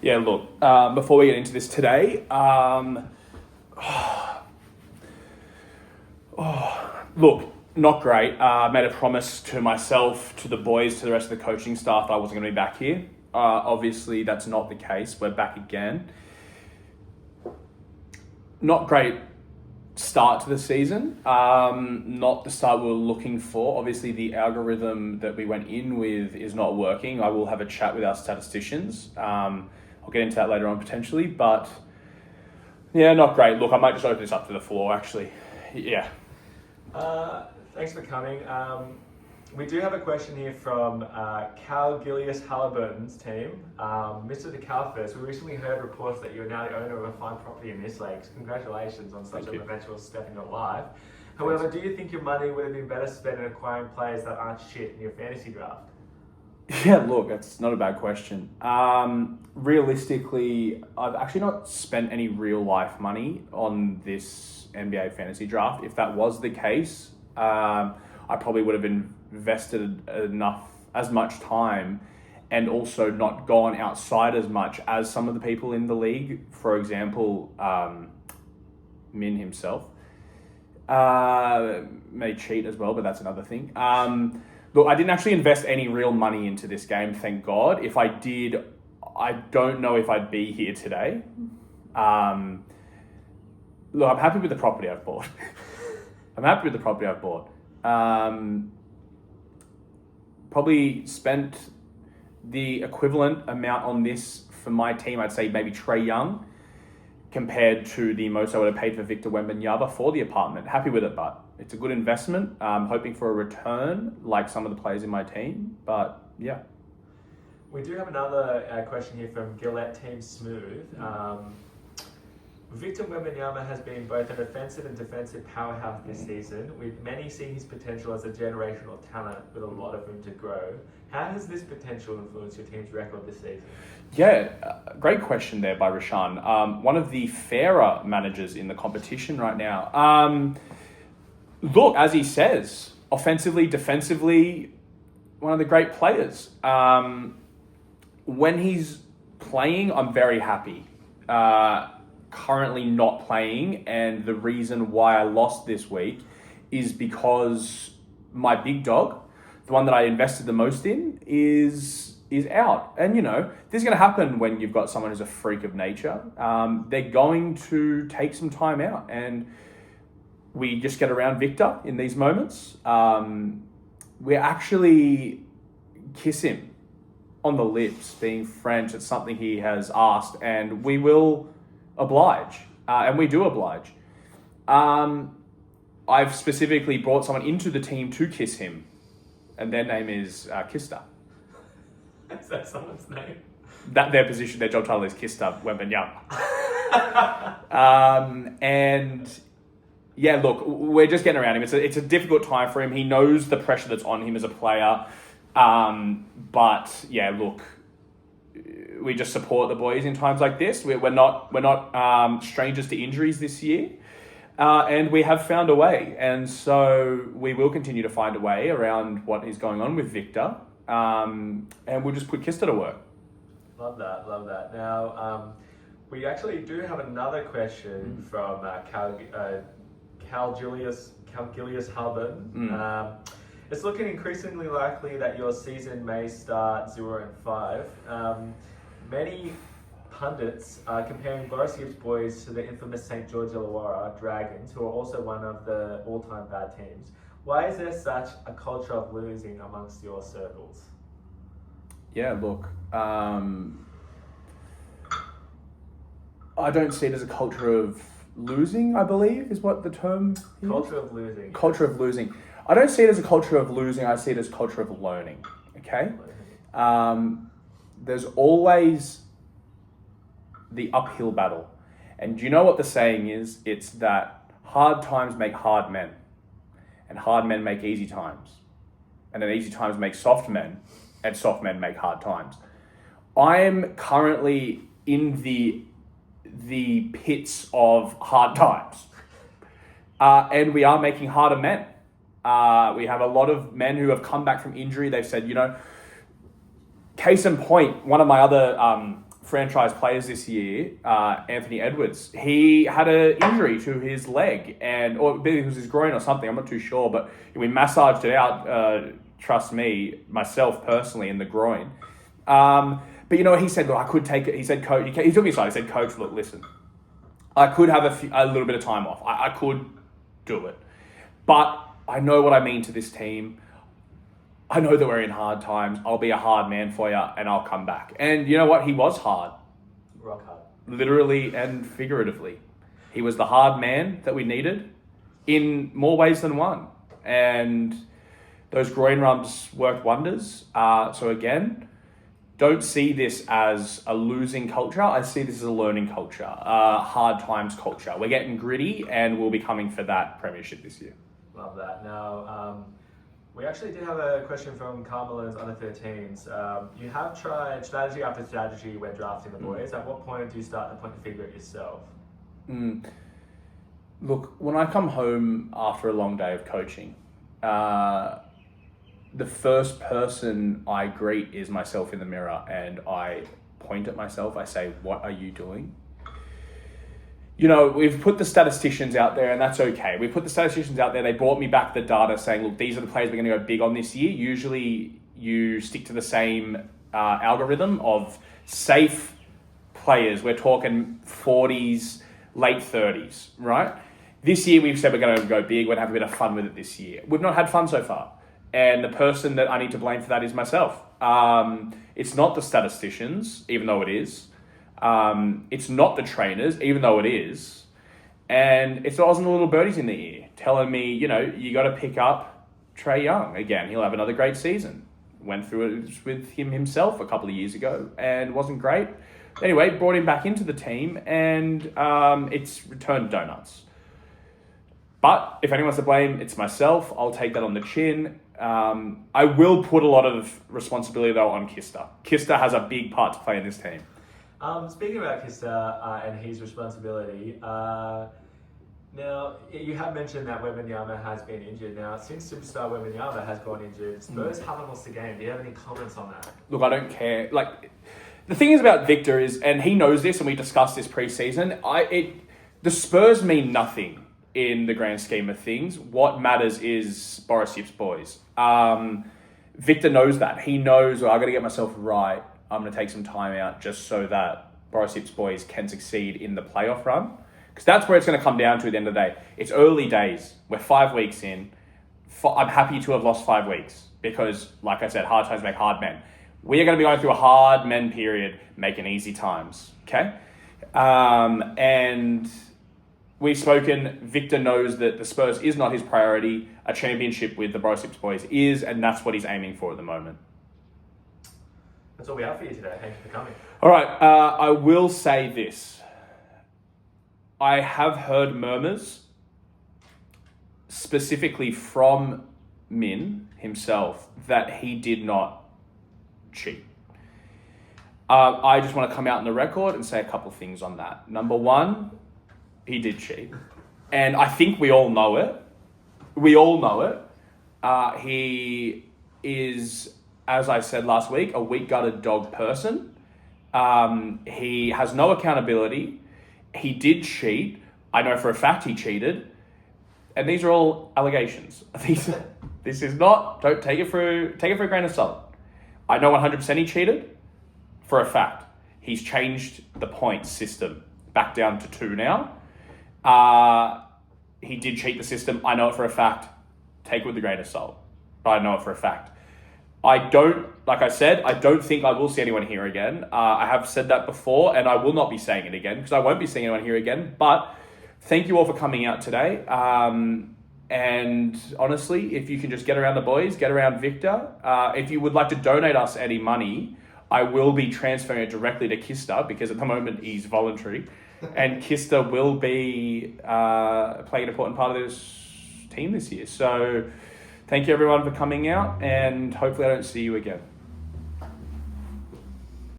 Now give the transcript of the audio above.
Yeah, look, before we get into this today, look, not great. I made a promise to myself, to the boys, to the rest of the coaching staff that I wasn't going to be back here. Obviously, that's not the case. We're back again. Not great start to the season. Not the start we were looking for. Obviously, the algorithm that we went in with is not working. I will have a chat with our statisticians. I'll get into that later on potentially, but yeah, not great. Look, I might just open this up to the floor actually. Yeah. Thanks for coming. We do have a question here from Cal Gilius Halliburton's team. Mr. DeCalfus, we recently heard reports that you're now the owner of a fine property in East Lakes. Congratulations on such an eventual step in your life. However, do you think your money would have been better spent in acquiring players that aren't shit in your fantasy draft? Yeah, look, that's not a bad question. Realistically, I've actually not spent any real life money on this NBA fantasy draft. If that was the case, I probably would have invested as much time and also not gone outside as much as some of the people in the league. For example, Min himself may cheat as well, but that's another thing. Look, I didn't actually invest any real money into this game, thank God. If I did, I don't know if I'd be here today. Look, I'm happy with the property I've bought. Probably spent the equivalent amount on this for my team. I'd say maybe Trae Young compared to the most I would have paid for Victor Wembanyama for the apartment. Happy with it, but it's a good investment. Hoping for a return like some of the players in my team, but yeah. We do have another question here from Gillette Team Smooth. Victor Wembanyama has been both an offensive and defensive powerhouse this season, with many seeing his potential as a generational talent with a lot of room to grow. How has this potential influenced your team's record this season? Yeah, great question there by Rashan. One of the fairer managers in the competition right now. Look, as he says, offensively, defensively, one of the great players. When he's playing, I'm very happy. Currently not playing, and the reason why I lost this week is because my big dog, the one that I invested the most in, is out. And this is going to happen when you've got someone who's a freak of nature. They're going to take some time out, and we just get around Victor in these moments. We actually kiss him on the lips, being French. It's something he has asked, and we will oblige, and we do oblige. I've specifically brought someone into the team to kiss him, and their name is Kista. Is that someone's name? Their position, their job title is Kista Wembanyama. And yeah, look, we're just getting around him. It's a difficult time for him. He knows the pressure that's on him as a player. But yeah, look, we just support the boys in times like this. We're not strangers to injuries this year, and we have found a way. And so we will continue to find a way around what is going on with Victor, and we'll just put Kista to work. Love that. Now, we actually do have another question from Cal Gilius Halliburton. It's looking increasingly likely that your season may start 0-5. Many pundits are comparing Boris Gibbs' boys to the infamous St. George Illawarra Dragons, who are also one of the all-time bad teams. Why is there such a culture of losing amongst your circles? Yeah, look, I don't see it as a culture of losing, I believe, is what the term is. Culture of losing. Culture of losing. I don't see it as a culture of losing, I see it as a culture of learning, okay? There's always the uphill battle. And do you know what the saying is? It's that hard times make hard men, and hard men make easy times. And then easy times make soft men, and soft men make hard times. I'm currently in the pits of hard times. And we are making harder men. We have a lot of men who have come back from injury. They've said, case in point, one of my other franchise players this year, Anthony Edwards, he had an injury to his leg, or maybe it was his groin or something, I'm not too sure, but we massaged it out, trust me, myself personally, in the groin. But you know, he said, look, I could take it. He said, coach, he took me aside. He said, coach, look, listen, I could have a little bit of time off. I could do it. But I know what I mean to this team. I know that we're in hard times. I'll be a hard man for you and I'll come back. And you know what? He was hard. Rock hard. Literally and figuratively. He was the hard man that we needed in more ways than one. And those groin rubs worked wonders. So again, don't see this as a losing culture. I see this as a learning culture, hard times culture. We're getting gritty and we'll be coming for that premiership this year. Love that. Now, we actually did have a question from Carmela's under 13s. You have tried strategy after strategy when drafting the boys. At what point do you start to point the finger at yourself? Look, when I come home after a long day of coaching, the first person I greet is myself in the mirror and I point at myself. I say, what are you doing? You know, we've put the statisticians out there and that's okay. We put the statisticians out there. They brought me back the data saying, look, these are the players we're going to go big on this year. Usually you stick to the same algorithm of safe players. We're talking 40s, late 30s, right? This year we've said we're going to go big. We're going to have a bit of fun with it this year. We've not had fun so far. And the person that I need to blame for that is myself. It's not the statisticians, even though it is. It's not the trainers, even though it is. And it wasn't the little birdies in the ear telling me, you know, you got to pick up Trae Young again. He'll have another great season. Went through it with him himself a couple of years ago and wasn't great. Anyway, brought him back into the team and it's returned donuts. But if anyone's to blame, it's myself. I'll take that on the chin. I will put a lot of responsibility, though, on Kista. Kista has a big part to play in this team. Speaking about Kista and his responsibility, now you have mentioned that Wembanyama has been injured. Now, since superstar Wembanyama has gone injured, Spurs haven't lost a game. Do you have any comments on that? Look, I don't care. Like, the thing is about Victor is, and he knows this, and we discussed this pre-season, the Spurs mean nothing in the grand scheme of things. What matters is Boris Yip's boys. Victor knows that. He knows, well, I got to get myself right. I'm going to take some time out just so that Boris Yip's boys can succeed in the playoff run. Because that's where it's going to come down to at the end of the day. It's early days. We're 5 weeks in. I'm happy to have lost 5 weeks because, like I said, hard times make hard men. We are going to be going through a hard men period, making easy times. Okay? And we've spoken. Victor knows that the Spurs is not his priority. A championship with the Boris Yip's boys is, and that's what he's aiming for at the moment. That's all we have for you today. Thank you for coming. All right. I will say this. I have heard murmurs, specifically from Min himself, that he did not cheat. I just want to come out on the record and say a couple of things on that. Number one, he did cheat. And I think we all know it. We all know it. He is, as I said last week, a weak-gutted dog person. He has no accountability. He did cheat. I know for a fact he cheated. And these are all allegations. This is not, don't take it for a grain of salt. I know 100% he cheated for a fact. He's changed the points system back down to 2 now. He did cheat the system. I know it for a fact. Take it with a grain of salt. But I know it for a fact. Like I said, I don't think I will see anyone here again. I have said that before, and I will not be saying it again because I won't be seeing anyone here again. But thank you all for coming out today. And honestly, if you can just get around the boys, get around Victor. If you would like to donate us any money, I will be transferring it directly to Kista because at the moment he's voluntary. And Kista will be playing an important part of this team this year. So thank you everyone for coming out and hopefully I don't see you again.